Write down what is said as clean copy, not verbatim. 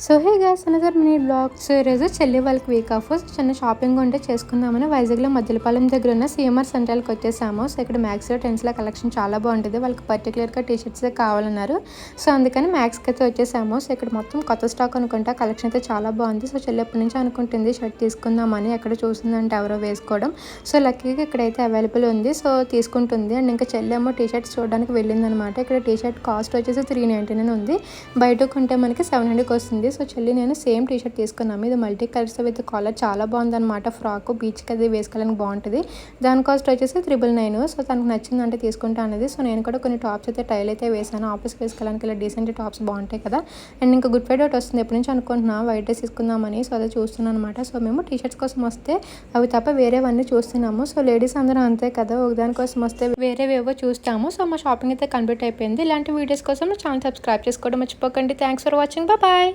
So hey guys another mini blog. So ఈరోజు చెల్లి వాళ్ళకి వీక్ ఆఫ్. చిన్న షాపింగ్ ఉంటే చేసుకుందామని వైజాగ్లో మధ్యలపాలెం దగ్గర ఉన్న సిఎంఆర్ సెంటర్కి వచ్చేసాము. సో ఇక్కడ మ్యాక్స్లో టెన్స్లో కలెక్షన్ చాలా బాగుంటుంది. వాళ్ళకి పర్టికులర్గా టీషర్ట్సే కావాలన్నారు. సో అందుకని మ్యాక్స్కి అయితే వచ్చేసాము. సో ఇక్కడ మొత్తం కొత్త స్టాక్ అనుకుంటా, కలెక్షన్ అయితే చాలా బాగుంది. సో చెల్లి ఎప్పటి నుంచి అనుకుంటుంది షర్ట్ తీసుకుందామని, ఎక్కడ చూసిందంటే ఎవరో వేసుకోవడం. సో లక్కీగా ఇక్కడైతే అవైలబుల్ ఉంది. సో తీసుకుంటుంది. అండ్ ఇంకా చెల్లి ఏమో టీషర్ట్స్ చూడడానికి వెళ్ళిందనమాట. ఇక్కడ టీషర్ట్ కాస్ట్ వచ్చేసి 399 ఉంది. బయట కొంటే మనకి 700కి వస్తుంది. సో చెల్లి నేను సేమ్ టీషర్ట్ తీసుకున్నాము. ఇది మల్టీ కలర్స్ విత్ కాలర్ చాలా బాగుందన్నమాట. ఫ్రాక్ బీచ్కి అది వేసుకోవడానికి బాగుంటుంది. దాని కాస్ట్ వచ్చేసి 999. సో తనకు నచ్చిందంటే తీసుకుంటా అనేది. సో నేను కూడా కొన్ని టాప్స్ అయితే ట్రైల్ అయితే వేసాను. ఆఫీస్కి వేసుకోవడానికి ఇలా డీసెంట్ టాప్స్ బాగుంటాయి కదా. అండ్ ఇంకా గుడ్ ఫ్రైడే ఒకటి వస్తుంది. ఎప్పటి నుంచి అనుకుంటున్నా వైట్ డ్రెస్ తీసుకుందామని. సో అదే చూస్తున్నాను అనమాట. సో మేము టీషర్ట్స్ కోసం వస్తే అవి తప్ప వేరేవన్నీ చూస్తున్నాము. సో లేడీస్ అందరూ అంతే కదా, ఒకదాని కోసం వస్తే వేరేవేవో చూస్తాము. సో మా షాపింగ్ అయితే కంప్లీట్ అయిపోయింది. ఇలాంటి వీడియోస్ కోసం ఛానల్ సబ్స్క్రైబ్ చేసుకోవడం మర్చిపోకండి. Thanks for watching. బాయ్.